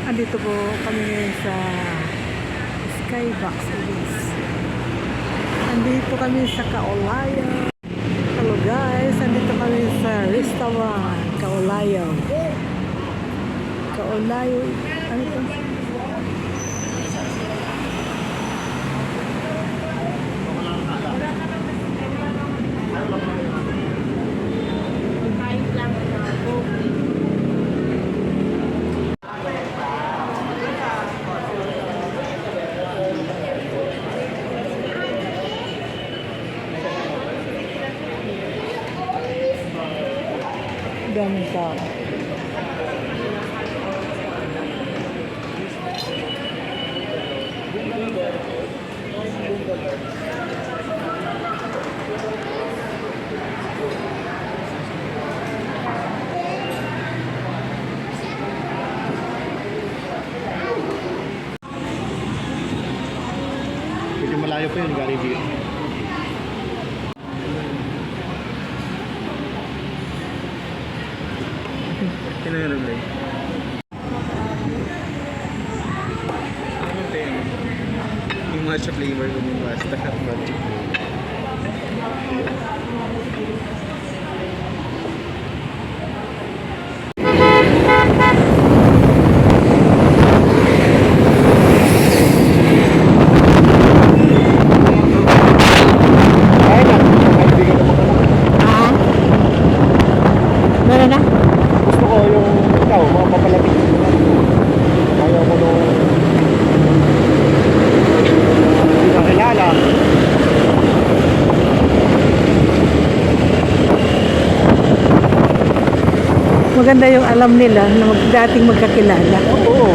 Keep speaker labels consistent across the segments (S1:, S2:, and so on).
S1: Andito po kami ngayon sa Skybox Elise. Andito kami sa Kaolayo. Hello guys, andito kami sa restaurant Kaolayo. Kaolayo, ano ito? Daming tao.
S2: Medyo malayo pa yun, galing dito. Sino yung nag-live? Ano ba yun? Yung matcha flavor ko yung basta. Matcha flavor.
S1: Meron na?
S2: Gusto ko yung ikaw, mga papalapit. Ayaw ko nung hindi ka kilala.
S1: Maganda yung alam nila na dating magkakilala.
S2: Oo.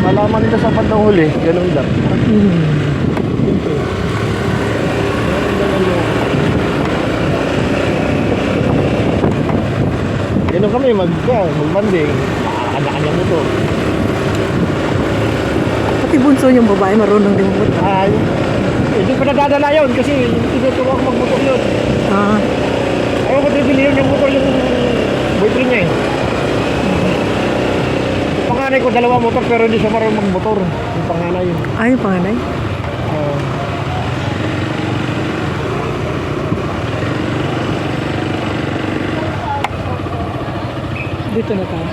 S2: Malaman nila sa bandang huli, ganun lang. Ganun kami, magbanding. Kanya-kanya mo to.
S1: Pati bunso yung babae marunong din mo.
S2: Ay, hindi ko nadadala yun kasi tinuturo ako magmotor yun.
S1: Ah,
S2: Ayaw ko bibili yun yung motor yung boyfriend niya eh. Yung panganay ko, dalawa motor pero hindi siya marunong magmotor. Yung panganay yun.
S1: ay, panganay. Dito na tayo.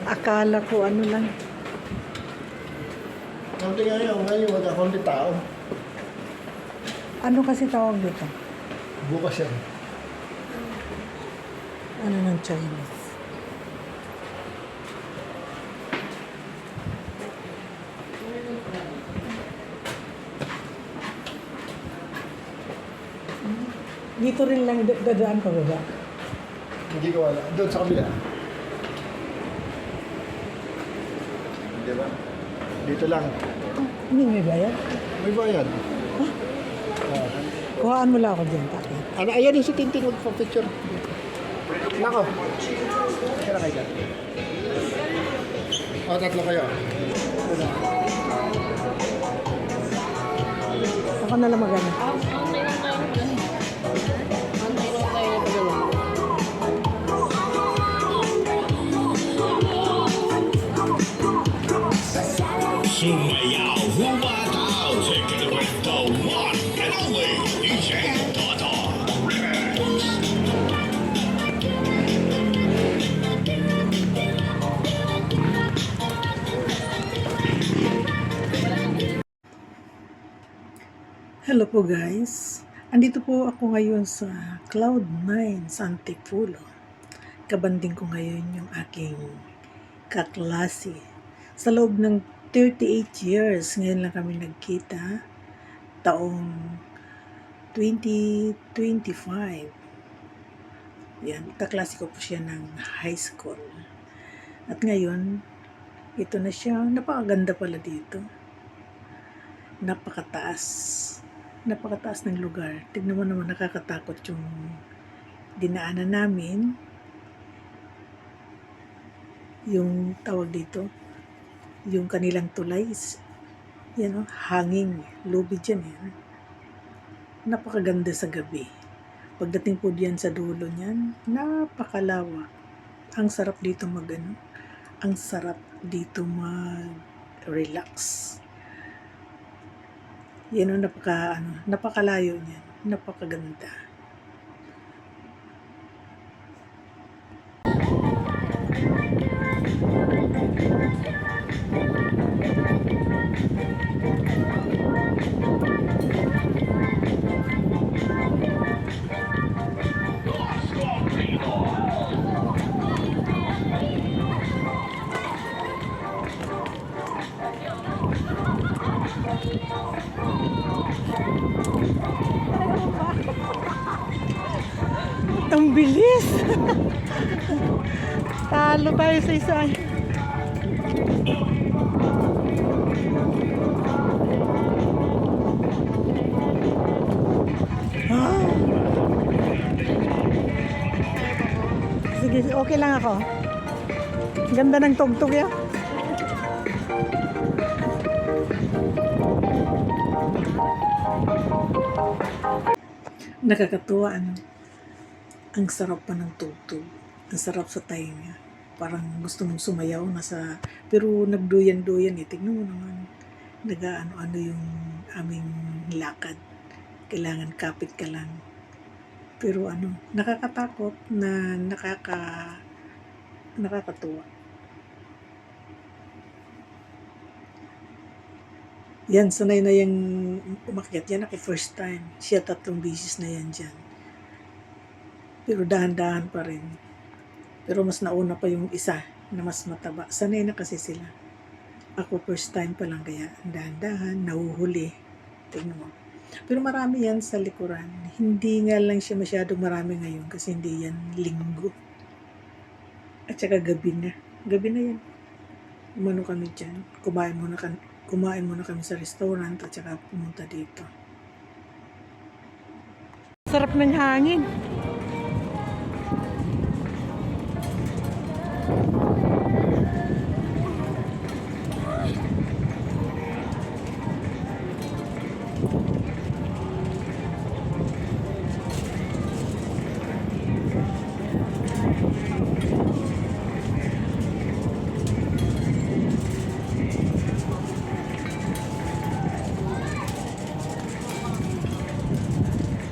S1: Akala ko ano lang.
S2: Konti ngayon wala konti tao.
S1: Ano kasi tawag dito?
S2: Bukas yan.
S1: Ano ng Chinese? Dito rin lang dadaan pa baba.
S2: Hindi ko wala. Doon sa kabila. Di ba? Dito lang.
S1: Hindi may bayad.
S2: May bayad.
S1: Kuhaan mo lang ako dyan, Taki.
S2: Ano, ayan yung si Tinting magpa-picture. Nako. Kaya na kayo dyan. O, tatlo kayo.
S1: Ako na lang magana. Hello po guys. Andito po ako ngayon sa Cloud9 sa Antipolo. Kabanding ko ngayon yung aking kaklase. Sa loob ng 38 years, ngayon lang kami nagkita. Taong 2025. Yan, kaklase ko po siya ng high school. At ngayon, ito na siya. Napakaganda pala dito. Napakataas ng lugar. Tignan mo naman, nakakatakot yung dinaanan namin. Yung tawag dito, yung kanilang tulay is, hanging lubid yan. Napakaganda sa gabi. Pagdating po diyan sa dulo niyan, napakalawak. Ang sarap dito mag-ano, ang sarap dito mag-relax. Yan ang napakalayo niyan, napakaganda. Ang bilis! Talo tayo sa isa. Ah. Sige, okay lang ako. Ganda ng tugtog ya. Nakakatuwa, ano? Ang sarap pa ng tugtog. Ang sarap sa tainga. Parang gusto mong sumayaw pero nagduyan-duyan eh. Tignan mo naman. Nag-ano-ano yung aming lakad. Kailangan kapit ka lang. Pero nakakatakot na nakakatuwa. Yan, sanay na yung umakyat. Yan ako first time. Siya 3 beses na yan dyan. Pero dahan-dahan pa rin. Pero mas nauna pa yung isa na mas mataba. Sanay na kasi sila. Ako first time pa lang kaya dahan-dahan, nahuhuli. Tingnan mo. Pero marami yan sa likuran. Hindi nga lang siya masyadong marami ngayon kasi hindi yan linggo. At saka gabi na. Gabi na yan. Umano kami dyan. Kumain muna kami sa restaurant at saka pumunta dito. Sarap ng hangin.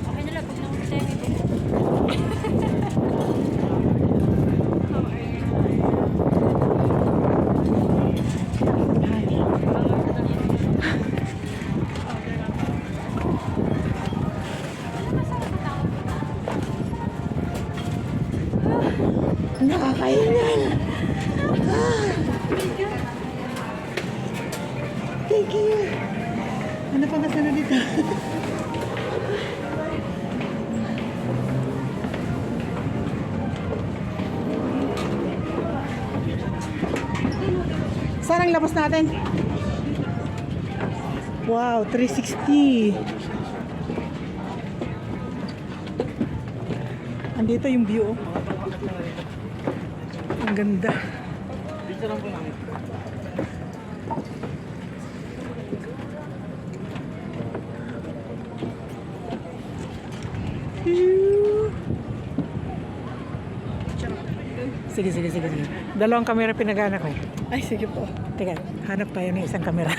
S3: Okay na lang, pag naman tayo
S1: Nakakaingal. Thank you. Ano pa ba sana dito? Saan ang labas natin? Wow, 360. Andito yung view. Ang ganda.
S2: Dito lang po namin.
S1: Sige. Dalawang kamera pinagana ko. Ay, sige po. Teka, hanap tayo ng isang kamera.